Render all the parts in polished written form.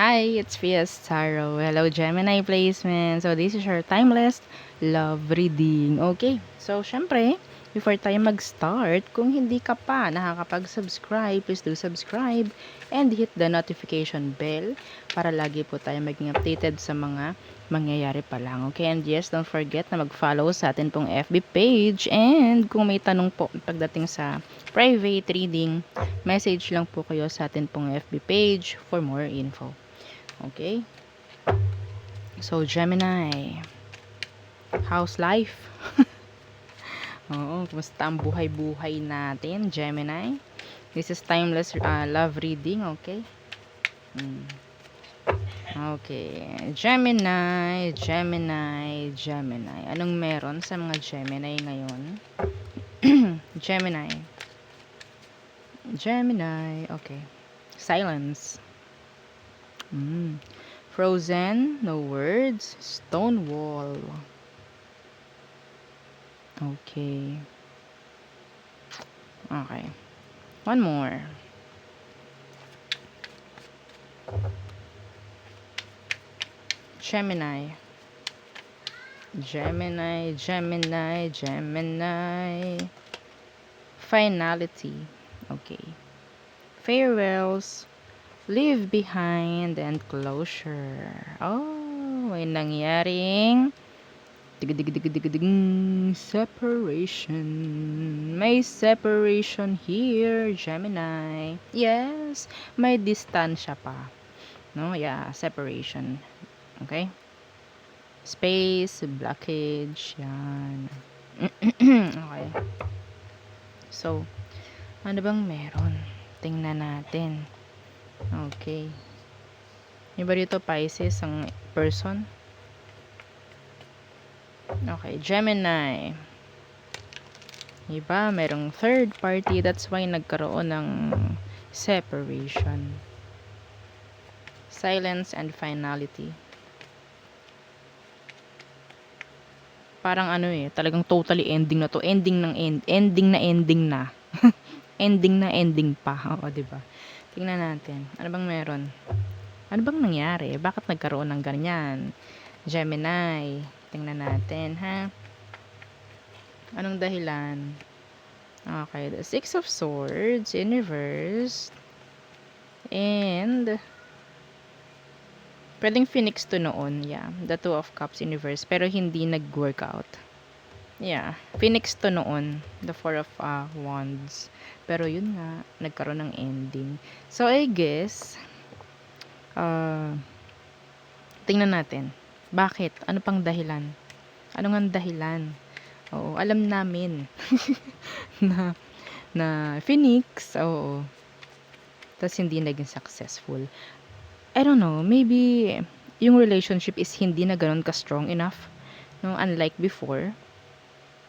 Hi, it's Fias Taro. Hello, Gemini placement. So, this is your timeless love reading. Okay, so syempre, before tayo mag-start, kung hindi ka pa nakakapag-subscribe, please do subscribe and hit the notification bell para lagi po tayo maging updated sa mga mangyayari pa lang. Okay, and yes, don't forget na mag-follow sa atin pong FB page. And kung may tanong po pagdating sa private reading, message lang po kayo sa atin pong FB page for more info. Okay? So, Gemini, how's life? Oo, kumusta ang buhay-buhay natin, Gemini? This is timeless love reading, okay? Okay, Gemini, Gemini, Gemini. Anong meron sa mga Gemini ngayon? Gemini. Gemini, okay. Silence. Frozen, no words, stone wall. Okay. Okay. One more. Gemini. Gemini, Gemini, Gemini. Finality. Okay. Farewells. Leave behind and closure. Oh, may nangyaring separation. May separation here, Gemini. Yes, may distansya pa. No, yeah, separation. Okay? Space, blockage, yan. Okay. So, ano bang meron? Tingnan natin. Okay. Yung ba dito Pisces ang person? Okay, Gemini. Iba, merong third party. That's why nagkaroon ng separation. Silence and finality. Parang ano talagang totally ending na to. Ending ng ending na ending na. Ending na ending pa. Oo, diba? Tingnan natin. Ano bang meron? Ano bang nangyari? Bakit nagkaroon ng ganyan? Gemini. Tingnan natin, ha? Anong dahilan? Okay, the Six of Swords in reverse. And pwedeng Phoenix to noon. Yeah, the Two of Cups in reverse. Pero hindi nag-work out. Yeah, Phoenix to noon. The Four of Wands. Pero yun nga, nagkaroon ng ending. So, I guess, tingnan natin. Bakit? Ano pang dahilan? Ano nga dahilan? Oo, alam namin na Phoenix, oo. Tapos hindi naging successful. I don't know, maybe yung relationship is hindi na ganun ka-strong enough. No, unlike before,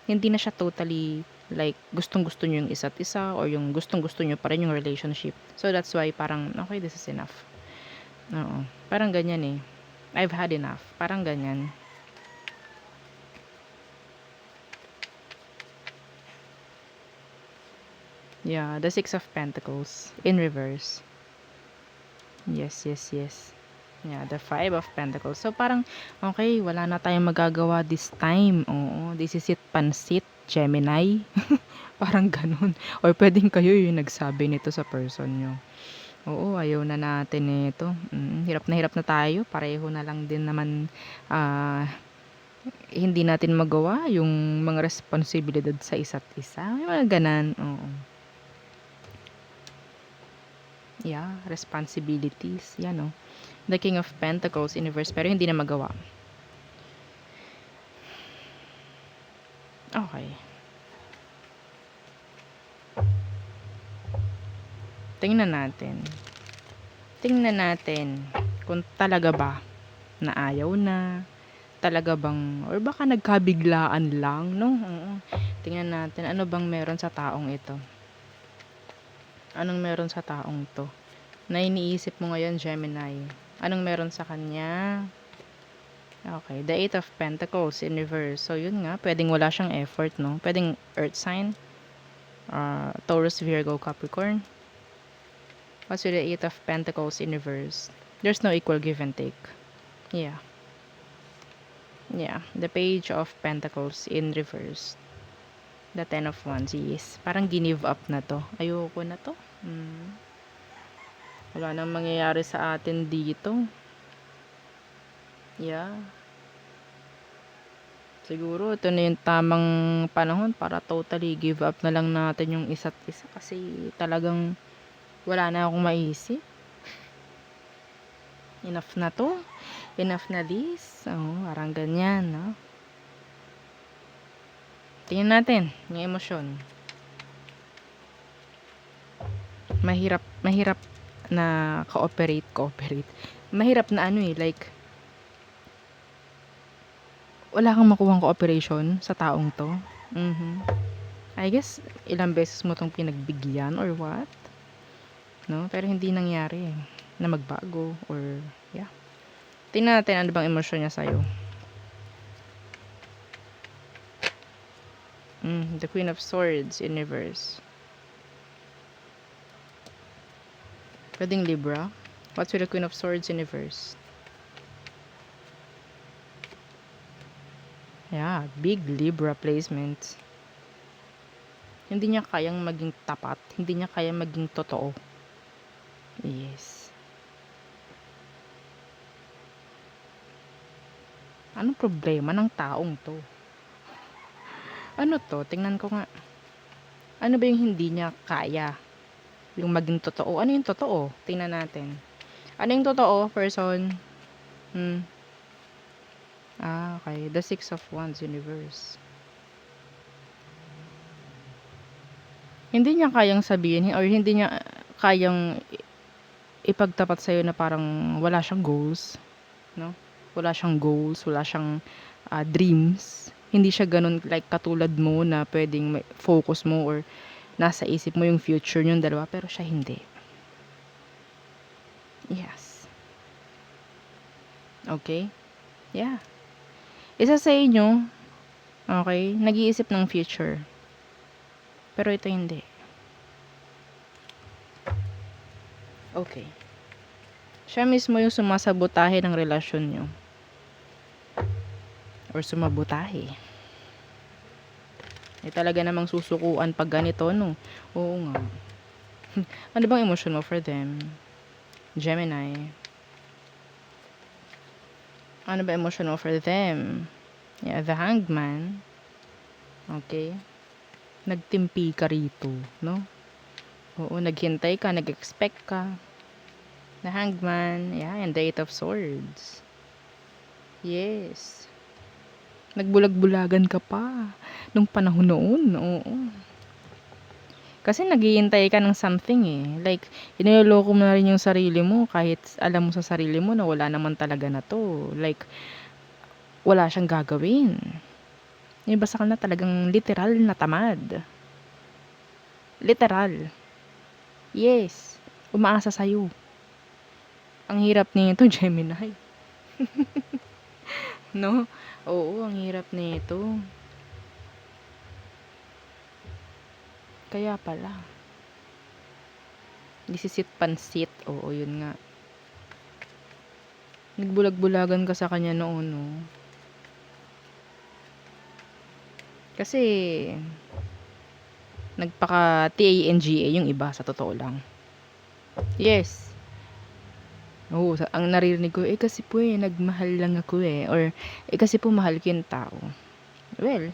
hindi na siya totally like gustong-gusto niyo yung isa't isa or yung gustong-gusto niyo pa rin yung relationship. So that's why parang okay, this is enough. Oo, parang ganyan eh. I've had enough. Parang ganyan. Yeah, the Six of Pentacles in reverse. Yes, yes, yes. Yeah, the Five of Pentacles. So, parang, okay, wala na tayong magagawa this time. Oo, this is it, pansit, Gemini. Parang ganun. Or pwedeng kayo yung nagsabi nito sa person nyo. Oo, ayaw na natin nito. Hirap na tayo. Pareho na lang din naman, hindi natin magawa yung mga responsibilidad sa isa't isa. May mga ganan. Oo. Yeah, responsibilities. Yan, oh. The King of Pentacles in reverse, pero hindi na magawa. Okay. Tingnan natin. Tingnan natin kung talaga ba na ayaw na, talaga bang, or baka nagkabiglaan lang, no? Tingnan natin, ano bang meron sa taong ito? Anong meron sa taong to? Na iniisip mo ngayon, Gemini. Anong meron sa kanya? Okay, the Eight of Pentacles in reverse. So, yun nga, pwedeng wala siyang effort, no? Pwedeng Earth sign, Taurus, Virgo, Capricorn. What's with the Eight of Pentacles in reverse? There's no equal give and take. Yeah. Yeah. The Page of Pentacles in reverse. The Ten of Wands, yes. Parang give up na to. Ayoko na to. Wala nang mangyayari sa atin dito. Yeah. Siguro ito na yung tamang panahon para totally give up na lang natin yung isa't isa kasi talagang wala na akong maisip. Enough na to. Enough na this. Parang ganyan, no? Tingnan natin yung emosyon. Mahirap na cooperate. Mahirap na like wala kang makuhang cooperation sa taong to. I guess ilang beses mo tong pinagbigyan or what? No? Pero hindi nangyari na magbago or yeah. Tingnan natin ano bang emosyon niya sa'yo. The Queen of Swords in reverse. Pwedeng Libra. What's with the Queen of Swords in reverse? Yeah, big Libra placement. Hindi niya kayang maging tapat. Hindi niya kayang maging totoo. Yes. Anong problema ng taong to? Ano to? Tingnan ko nga. Ano ba yung hindi niya kaya? Yung maging totoo. Ano yung totoo? Tingnan natin. Ano yung totoo, person? Okay. The Six of Wands universe. Hindi niya kayang sabihin or hindi niya kayang ipagtapat sa'yo na parang wala siyang goals. No? Wala siyang goals. Wala siyang dreams. Hindi siya ganun like katulad mo na pwedeng focus mo or nasa isip mo yung future yung dalawa. Pero siya hindi. Yes. Okay? Yeah. Isa sa inyo, okay, nag-iisip ng future. Pero ito hindi. Okay. Siya mismo yung sumasabotahe ng relasyon nyo. Or sumabotahe. Talaga namang susukuan pag ganito, no? Oo nga. Ano bang emotion mo for them? Gemini. Ano ba emotion mo for them? Yeah, the Hangman. Okay. Nagtimpi ka rito, no? Oo, naghintay ka, nag-expect ka. The Hangman, yeah, and the Eight of Swords. Yes. Nagbulag-bulagan ka pa nung panahon noon, oo. Kasi naghihintay ka ng something eh. Like, iniloloko mo na rin yung sarili mo kahit alam mo sa sarili mo na wala naman talaga na to. Like, wala siyang gagawin. Yung iba sa kanila talagang literal na tamad. Literal. Yes. Umaasa sa'yo. Ang hirap nito, Gemini. No? Oo, ang hirap nito. Kaya pala. Disisit pansit. Oo, yun nga. Nagbulag-bulagan ka sa kanya noon, no? Kasi, nagpaka-TANGA yung iba, sa totoo lang. Yes. Oo, ang naririnig ko, kasi po nagmahal lang ako Or, kasi po mahal ko yung tao. Well,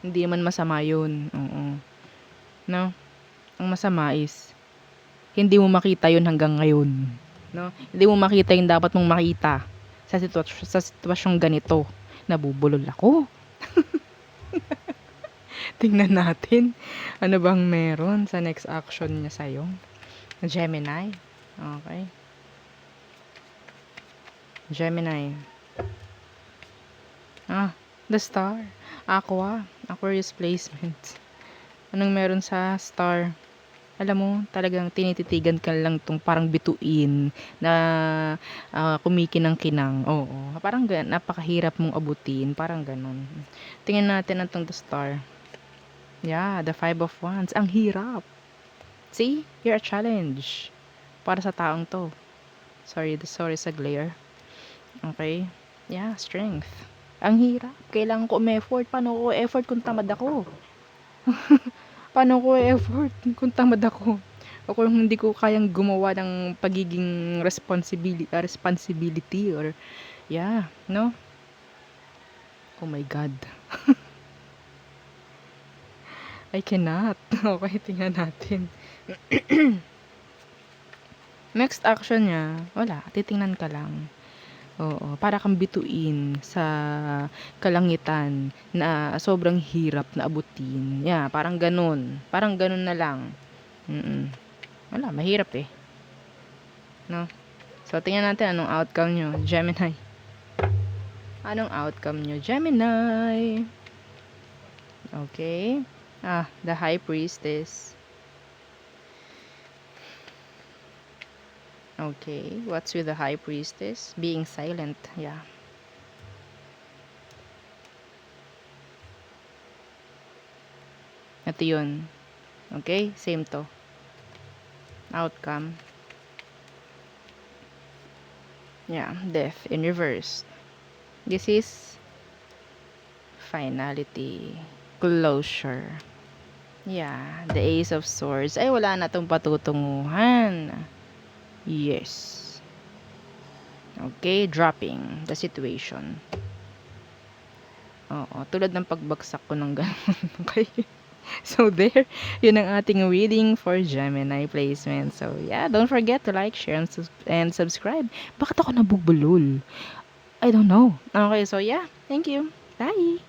hindi naman masama yun. Oo. No? Ang masama is, hindi mo makita yun hanggang ngayon. No? Hindi mo makita yung dapat mong makita sa sitwasyong ganito. Nabubulol ako. Tingnan natin. Ano bang meron sa next action niya sa'yo? Gemini. Okay. Gemini. The Star. Aquarius placement. Anong meron sa Star? Alam mo, talagang tinititigan ka lang tong parang bituin na kumikinang-kinang. Oo. Parang napakahirap mong abutin. Parang ganun. Tingnan natin ang tong The Star. Yeah, the Five of Wands. Ang hirap. See? You're a challenge. Para sa taong to. Sorry sa glare. Okay? Yeah, strength. Ang hirap. Kailangan ko effort. Paano ko effort kung tamad ako? Paano ko effort kung tamad ako? O kung hindi ko kayang gumawa ng pagiging responsibility or yeah, no? Oh my God. I cannot. Okay, tingnan natin. Next action niya, wala, titingnan ka lang. Oo, para kang bituin sa kalangitan na sobrang hirap na abutin. Yeah, parang ganun. Parang ganun na lang. Wala, mahirap eh. No? So, tingnan natin anong outcome nyo, Gemini. Anong outcome nyo, Gemini? Okay. The High Priestess. Okay, what's with the High Priestess? Being silent, yeah. Ito yun. Okay, same to. Outcome. Yeah, death in reverse. This is finality. Closure. Yeah, the Ace of Swords. Ay, wala na tong patutunguhan. Yes. Okay, dropping the situation. Oo, tulad ng pagbagsak ko ng gano'n. Okay. So there, yun ang ating reading for Gemini placement. So yeah, don't forget to like, share, and subscribe. Bakit ako nabubulol? I don't know. Okay, so yeah, thank you. Bye!